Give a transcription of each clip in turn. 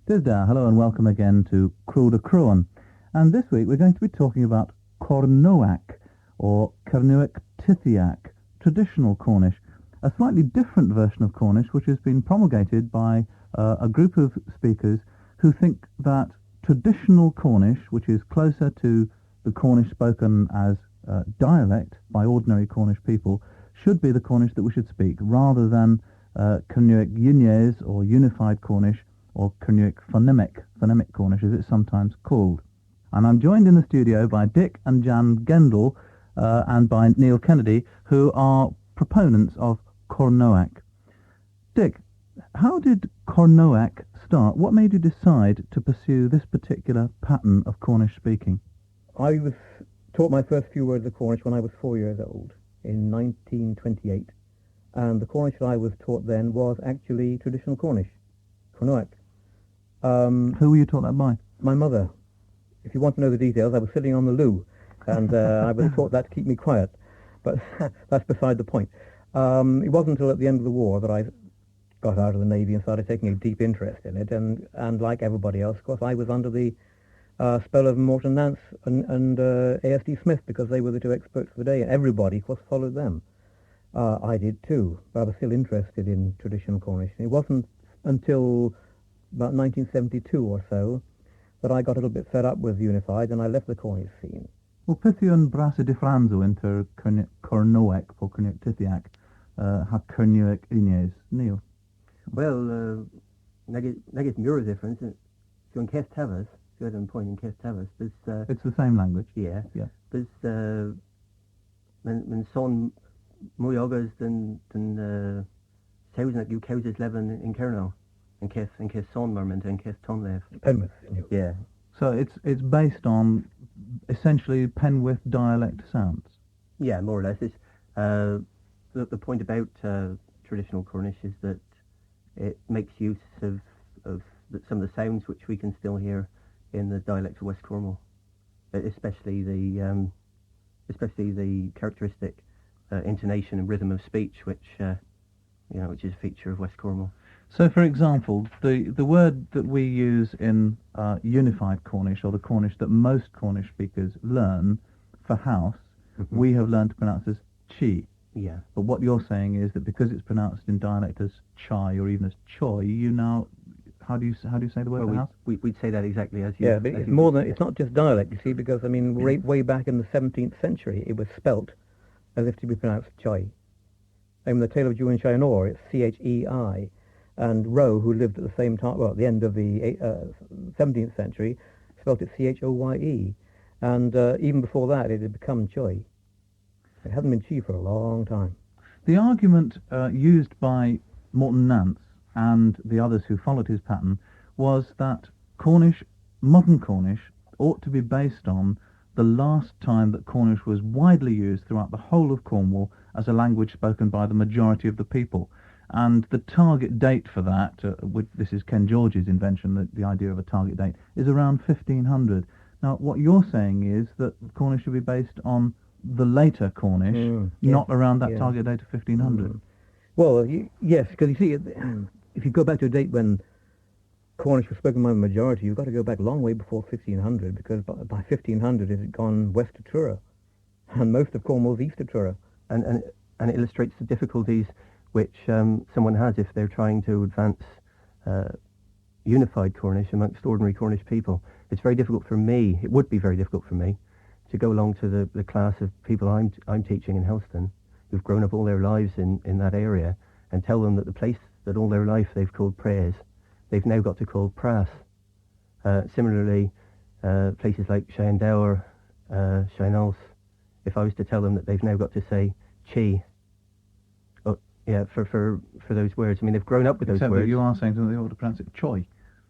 Disda, hello and welcome again to Kroeder Kroghen. And this week we're going to be talking about Kernewek, or Kernewek traditional Cornish, a slightly different version of Cornish which has been promulgated by a group of speakers who think that traditional Cornish, which is closer to the Cornish spoken as dialect by ordinary Cornish people, should be the Cornish that we should speak, rather than Kernewek or Unified Cornish, or Kernewek phonemic Cornish as it's sometimes called. And I'm joined in the studio by Dick and Jan Gendel and by Neil Kennedy, who are proponents of Kernewek. Dick, how did Kernewek start? What made you decide to pursue this particular pattern of Cornish speaking? I was taught my first few words of Cornish when I was 4 years old, in 1928. And the Cornish that I was taught then was actually traditional Cornish, Kernewek. Who were you taught that by? My mother. If you want to know the details, I was sitting on the loo, and I was taught that to keep me quiet. But that's beside the point. It wasn't until at the end of the war that I got out of the Navy and started taking a deep interest in it. And like everybody else, of course, I was under the spell of Morton Nance and A.S.D. Smith, because they were the two experts of the day, and everybody, of course, followed them. I did too, but I was still interested in traditional Cornish. And it wasn't until about 1972 or so that I got a little bit fed up with Unified, and I left the Cornish scene. Wel, beth yw'n bras y diffranzo inter Kernewek o Kernewek Tithiac ha Kernewek Unies? Neil? Well, nagit mura difference. So in Cenedlaethus, if you had an point in Cenedlaethus, there's... It's the same language. Yeah. Yeah. There's... When son mwy ogas than thousand at you causes leven in Kernel. In case son marment in case ton lev. Penwith. Yeah. So it's based on essentially Penwith dialect sounds. Yeah, more or less. It's the point about traditional Cornish is that it makes use of some of the sounds which we can still hear in the dialect of West Cornwall, especially the characteristic intonation and rhythm of speech, which is a feature of West Cornwall. So, for example, the word that we use in Unified Cornish, or the Cornish that most Cornish speakers learn for house, we have learned to pronounce as chi. Yeah. But what you're saying is that because it's pronounced in dialect as chai or even as choi, you now... How do you say the word for house? We'd say that exactly as you... Yeah, but it's more than... It's not just dialect, you see, because, I mean, way back in the 17th century, it was spelt as if to be pronounced choi. In the Tale of Jew and Shianor, it's C-H-E-I. And Rowe, who lived at the same time, well, at the end of the 17th century, spelt it C-H-O-Y-E. And even before that, it had become choi. It hasn't been chi for a long time. The argument used by Morton Nance and the others who followed his pattern was that modern Cornish, ought to be based on the last time that Cornish was widely used throughout the whole of Cornwall as a language spoken by the majority of the people. And the target date for that, this is Ken George's invention, the idea of a target date, is around 1500. Now, what you're saying is that Cornish should be based on the later Cornish, not around that target date of 1500. Well, yes, because you see, if you go back to a date when Cornish was spoken by the majority, you've got to go back a long way before 1500, because by 1500 it had gone west of Truro, and most of Cornwall's east of Truro. And it illustrates the difficulties which someone has if they're trying to advance unified Cornish amongst ordinary Cornish people. It's very difficult for me, it would be very difficult for me, to go along to the class of people I'm teaching in Helston, who've grown up all their lives in that area, and tell them that the place that all their life they've called prayers, they've now got to call prass. Similarly, places like Shandower, Shanals, if I was to tell them that they've now got to say chi, for those words. I mean, they've grown up with those words. But you are saying that they ought to pronounce it choi.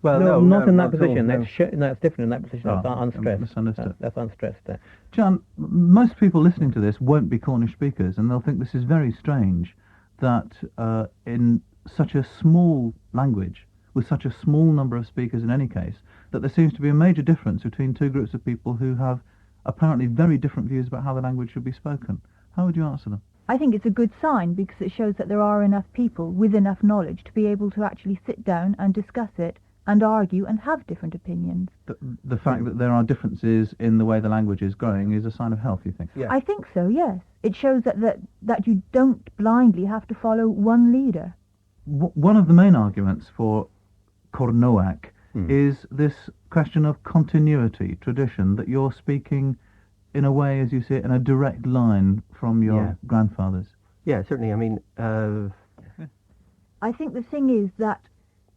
Well, no, not in that position. That's different in that position. That's unstressed. Misunderstood. That's unstressed there. John, most people listening to this won't be Cornish speakers, and they'll think this is very strange that in such a small language, with such a small number of speakers in any case, that there seems to be a major difference between two groups of people who have apparently very different views about how the language should be spoken. How would you answer them? I think it's a good sign because it shows that there are enough people with enough knowledge to be able to actually sit down and discuss it and argue and have different opinions. The fact that there are differences in the way the language is growing is a sign of health, you think? Yeah. I think so, yes. It shows that you don't blindly have to follow one leader. One of the main arguments for Kernewek is this question of continuity, tradition, that you're speaking in a way, as you see it, in a direct line from your grandfathers. Yeah, certainly. I mean, I think the thing is that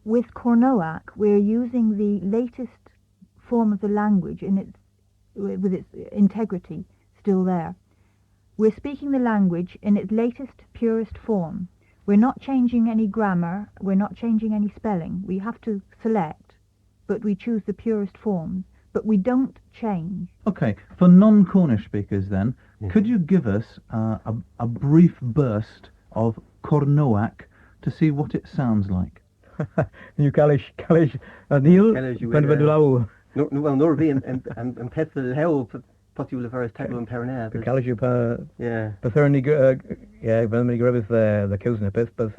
with Kernewek, we're using the latest form of the language with its integrity still there. We're speaking the language in its latest, purest form. We're not changing any grammar, we're not changing any spelling. We have to select, but we choose the purest forms, but we don't change. Okay, for non-Cornish speakers then, could you give us a brief burst of Kernewek to see what it sounds like? You Kalish, Neil, Penvedulaw. Well, Norby and Pethel Hell, Potula Ferris Taglo and Peronair. The Kalish, yeah. Patherni, Velmini Grevis, the Kilsnipis, but.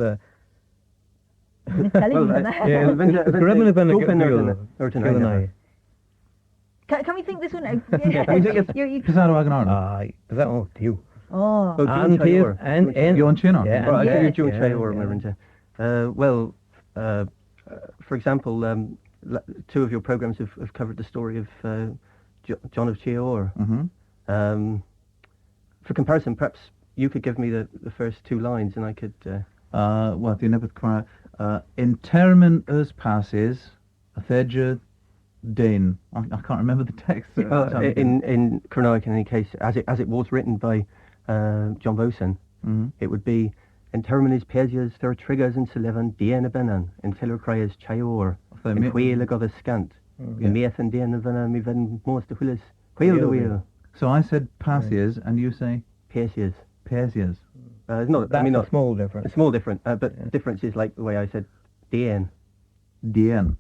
Can we think this one out? Is that Agnar? Is that all you? Oh. And You're on Chino? Yeah. Right, I give you a well, for example, two of your programs have covered the story of John of Chior. Mm-hmm. For comparison, perhaps you could give me the first two lines and I could... Well, the Nebeth Choir. In termen us passes, a thedja Dane. I can't remember the text. In Kernewek, in any case, as it was written by John Boson, it would be in terminis pesias there triggers and Sullivan Diana Benan in Tiller Cryas Chayor and Wheel got a scant. Meath and Diana Benan me ven most of Willis Wheel the wheel. So I said pasias and you say Pesias. Pesias. It's not. That's I mean, not a small difference. A small difference, but difference is like the way I said Dian. Dien,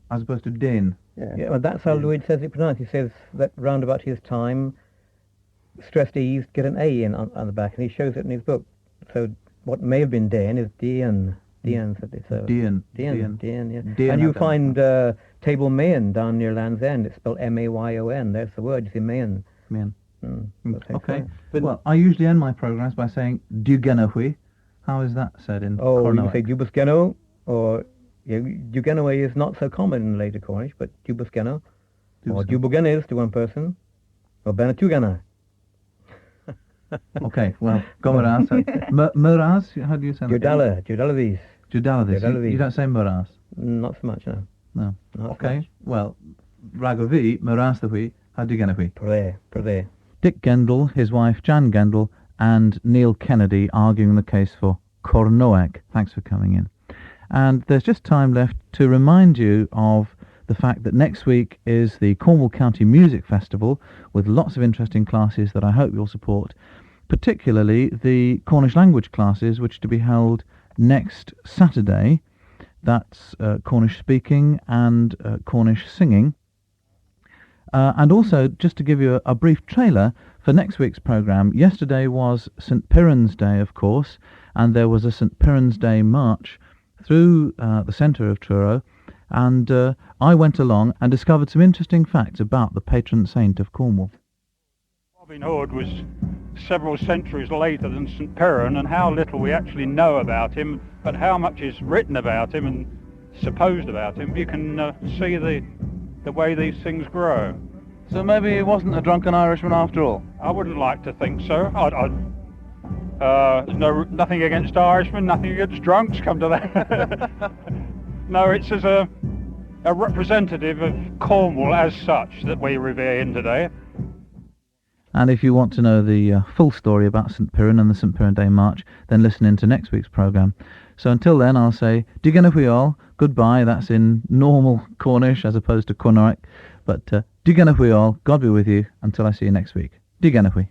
as opposed to Dane. Yeah, well, that's how Louis says it pronounced. He says that round about his time, stressed E's get an A in on the back, and he shows it in his book. So what may have been Dan is Dian. Dian, so Dian, yeah. Dian And you find Table Mayon down near Land's End. It's spelled M-A-Y-O-N. There's the word. You see Mayon. Mayon. Okay. Well, I usually end my programs by saying Dugenahui. How is that said in Kernewek? You say Dubusgeno, or Dugenawe is not so common in later Cornish, but Dubusgeno, or Dubugenes to one person, or Benatugana. Okay, well, Gomeras. Muras, how do you say that? Judaladis. You don't say Muras? Not so much, no. No. Not Okay, so much. well, Ragovi, Muras the Hui, how do you get Per there. Dick Gendel, his wife Jan Gendel, and Neil Kennedy arguing the case for Kernewek. Thanks for coming in. And there's just time left to remind you of the fact that next week is the Cornwall County Music Festival with lots of interesting classes that I hope you'll support, particularly the Cornish language classes, which are to be held next Saturday. That's Cornish-speaking and Cornish singing. And also, just to give you a brief trailer for next week's programme, yesterday was St. Piran's Day, of course, and there was a St. Piran's Day march through the centre of Truro, and I went along and discovered some interesting facts about the patron saint of Cornwall. Robin Hood was several centuries later than St. Piran, and how little we actually know about him, but how much is written about him and supposed about him, you can see the way these things grow. So maybe he wasn't a drunken Irishman after all? I wouldn't like to think so. Nothing against Irishmen, nothing against drunks, come to that. No, it's as a representative of Cornwall as such that we revere him today. And if you want to know the full story about St. Piran and the St. Piran Day March, then listen in to next week's programme. So until then, I'll say, Diganafwy all, goodbye. That's in normal Cornish as opposed to Kernewek. But Diganafwy all, God be with you, until I see you next week. Diganafwy.